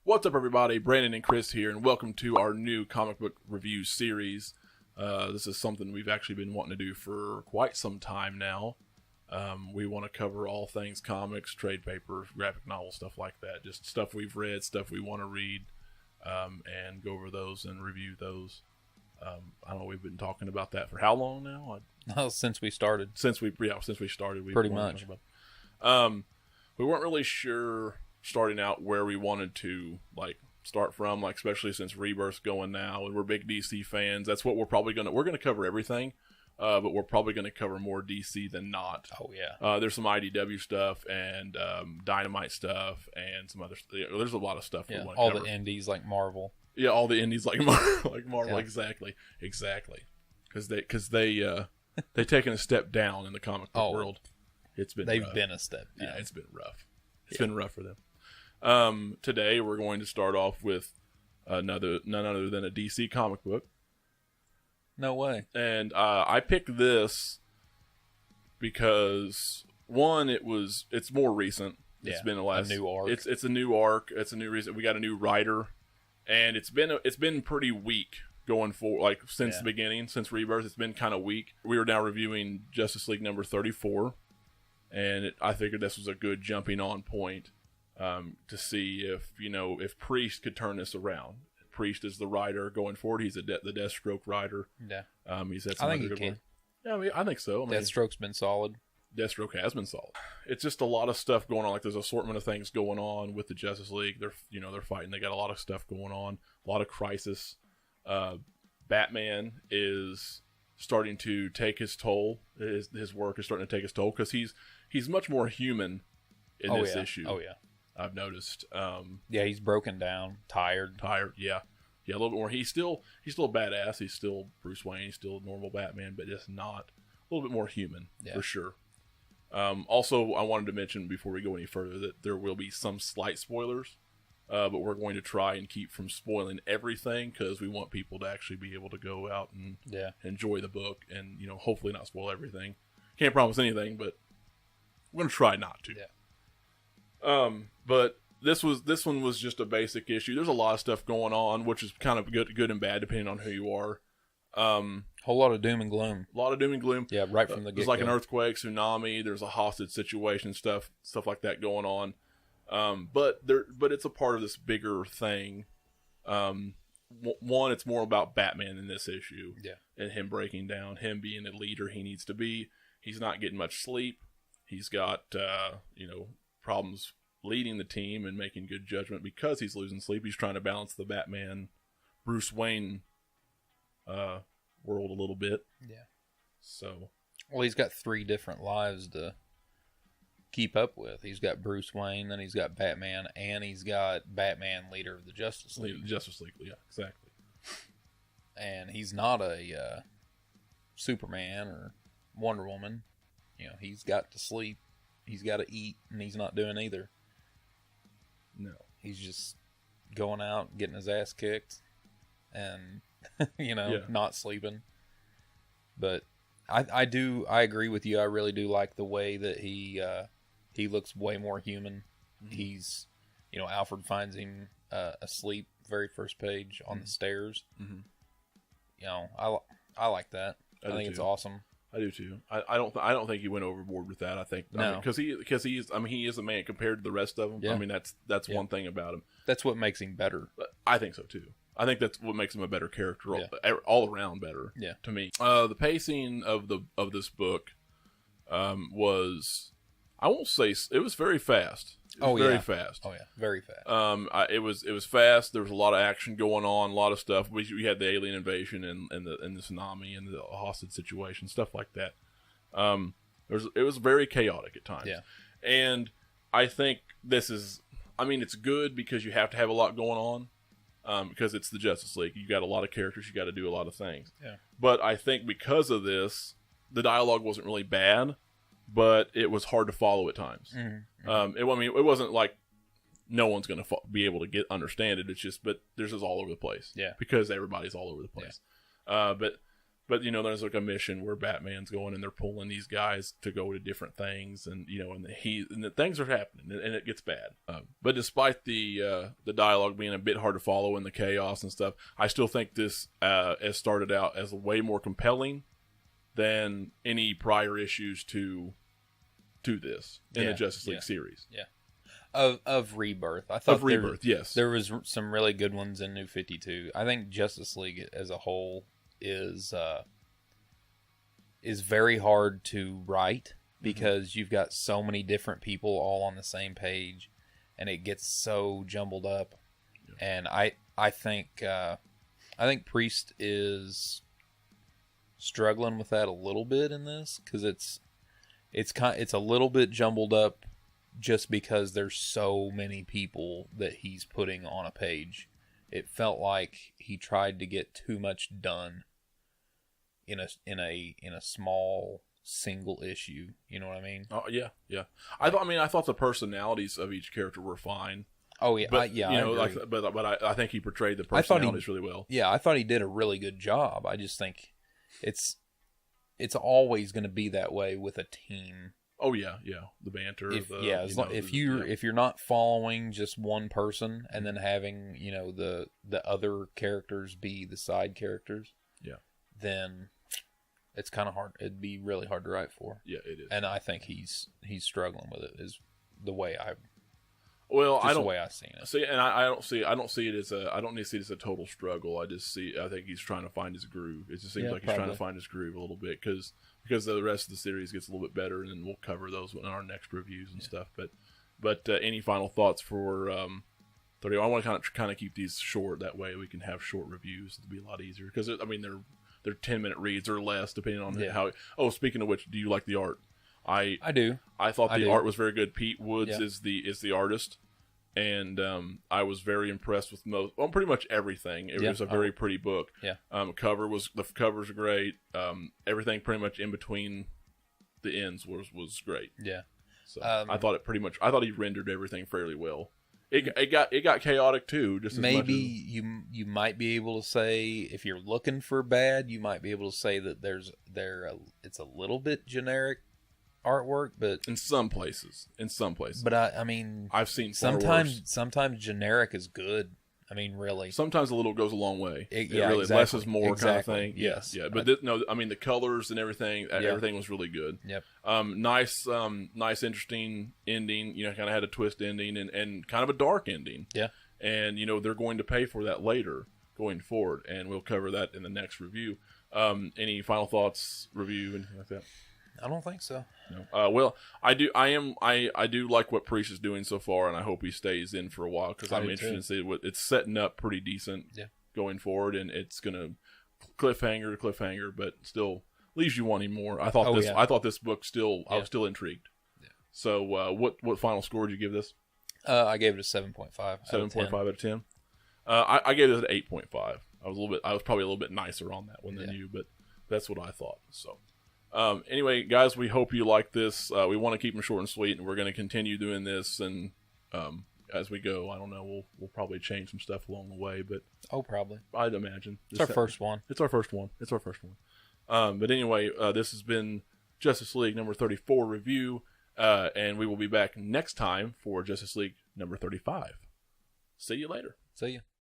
What's up, everybody? Brandon and Chris here, and welcome to our new comic book review series. This is something we've actually been wanting to do for quite some time now. We want to cover all things comics, trade papers, graphic novels, stuff like that. Just stuff we've read, stuff we want to read, and go over those and review those. I don't know, we've been talking about that for how long now? Since we started. Since we started. We've Pretty much. We weren't really sure starting out where we wanted to start from, especially since Rebirth's going now, and we're big DC fans. That's what we're gonna cover everything, but we're probably gonna cover more DC than not. Oh yeah. There's some IDW stuff and Dynamite stuff and some other. There's a lot of stuff. Yeah, we all cover. the indies like Marvel. Yeah, all the indies like Marvel. Yeah. Exactly. Because they've taken a step down in the comic book world. They've been a step down. Yeah, it's been rough. It's been rough for them. Today we're going to start off with none other than a DC comic book. No way. And I picked this because one, it's more recent. It's been a new arc. It's a new arc. It's a new reason. We got a new writer, and it's been pretty weak going for since the beginning, since Rebirth. It's been kind of weak. We are now reviewing Justice League number 34, and I figured this was a good jumping on point. To see if Priest could turn this around. Priest is the writer going forward. He's the Deathstroke writer. Yeah. He's had some I think he good can. work. Yeah, I think so. Deathstroke's been solid. Deathstroke has been solid. It's just a lot of stuff going on. There's an assortment of things going on with the Justice League. They're fighting. They got a lot of stuff going on. A lot of crisis. Batman is starting to take his toll. His work is starting to take his toll because he's much more human in this issue. Oh yeah. I've noticed. He's broken down, tired. Yeah, a little bit more. He's still a badass. He's still Bruce Wayne. He's still a normal Batman, but just not a little bit more human for sure. Also, I wanted to mention before we go any further that there will be some slight spoilers, but we're going to try and keep from spoiling everything because we want people to actually be able to go out and enjoy the book and hopefully not spoil everything. Can't promise anything, but we're going to try not to. Yeah. But this one was just a basic issue. There's a lot of stuff going on, which is kind of good and bad depending on who you are. Whole lot of doom and gloom. A lot of doom and gloom. Yeah, right from the get-go. There's like an earthquake, tsunami. There's a hostage situation, stuff like that going on. But it's a part of this bigger thing. One, it's more about Batman in this issue. Yeah. And him breaking down, him being the leader he needs to be. He's not getting much sleep. He's got problems leading the team and making good judgment because he's losing sleep. He's trying to balance the Batman, Bruce Wayne world a little bit. Yeah. So. Well, he's got 3 different lives to keep up with. He's got Bruce Wayne, then he's got Batman, and he's got Batman, leader of the Justice League. Justice League, yeah, exactly. And he's not a Superman or Wonder Woman. He's got to sleep. He's got to eat, and he's not doing either. No. He's just going out, getting his ass kicked, and, not sleeping. But I agree with you. I really do like the way that he looks way more human. Mm-hmm. He's, Alfred finds him asleep very first page on the stairs. Mm-hmm. I like that. I think it's awesome. I do too. I don't think he went overboard with that. I think because he is a man compared to the rest of them. Yeah. I mean that's one thing about him. That's what makes him better. I think so too. I think that's what makes him a better character, all around better. Yeah. To me, the pacing of this book was, I won't say it was very fast. Very fast. Oh yeah, very fast. It was fast. There was a lot of action going on, a lot of stuff. We had the alien invasion and the tsunami and the hostage situation, stuff like that. It was very chaotic at times. Yeah. And I think it's good because you have to have a lot going on, because it's the Justice League. You got a lot of characters. You got to do a lot of things. Yeah. But I think because of this, the dialogue wasn't really bad, but it was hard to follow at times. Mm-hmm. It wasn't like no one's going to be able to understand it. It's just, but there's just all over the place. Yeah. Because everybody's all over the place. Yeah. But But, there's like a mission where Batman's going and they're pulling these guys to go to different things, and the things are happening, and it gets bad. But despite the dialogue being a bit hard to follow and the chaos and stuff, I still think this has started out as way more compelling than any prior issues to this in the Justice League series. Yeah. Of Rebirth. I thought yes. There was some really good ones in New 52. I think Justice League as a whole is very hard to write because you've got so many different people all on the same page, and it gets so jumbled up. Yeah. And I think Priest is struggling with that a little bit in this because it's a little bit jumbled up just because there's so many people that he's putting on a page. It felt like he tried to get too much done in a small single issue. You know what I mean? Oh yeah. I thought the personalities of each character were fine. Oh yeah, but I think he portrayed the personalities really well. Yeah, I thought he did a really good job. I just think it's always going to be that way with a team. Oh yeah, the banter. If you're not following just one person and then having the other characters be the side characters, then it's kind of hard. It'd be really hard to write for. Yeah, it is. And I think he's struggling with it. Is the way I. Well, the way I've seen it. See, and I don't see it as I don't need to see it as a total struggle. I think he's trying to find his groove. It just seems like he's trying to find his groove a little bit because the rest of the series gets a little bit better, and then we'll cover those in our next reviews and stuff. But any final thoughts for 30? I want to kind of keep these short. That way we can have short reviews. It'll be a lot easier because they're 10-minute reads or less, depending on how. Oh, speaking of which, do you like the art? I do. I thought the art was very good. Pete Woods is the artist, and I was very impressed with pretty much everything. It was a very pretty book. Yeah. The covers are great. Everything pretty much in between the ends was great. Yeah. So I thought he rendered everything fairly well. It got chaotic too. Just maybe you might be able to say, if you're looking for bad, you might be able to say that it's a little bit generic artwork, but in some places. But I mean, I've seen sometimes generic is good. I mean, really. Sometimes a little goes a long way. Exactly. Less is more kind of thing. Yes. Yeah. But the colors and everything, everything was really good. Yep. Nice, interesting ending. Kind of had a twist ending and kind of a dark ending. Yeah. And they're going to pay for that later going forward, and we'll cover that in the next review. Any final thoughts, review, anything like that? I don't think so. No. Well, I do. I do like what Priest is doing so far, and I hope he stays in for a while because I'm interested to see what it's setting up pretty decent. Going forward, and it's gonna cliffhanger, but still leaves you wanting more. I thought this book still. I was still intrigued. Yeah. So, what final score did you give this? I gave it a 7.5. 7.5 out of 10. I gave it an 8.5. I was probably a little bit nicer on that one than you, but that's what I thought. So. Anyway, guys, we hope you like this. We want to keep them short and sweet, and we're going to continue doing this. And as we go, I don't know, we'll probably change some stuff along the way. But probably, I'd imagine it's our first one. It's our first one. But anyway, this has been Justice League number 34 review, and we will be back next time for Justice League number 35. See you later. See you.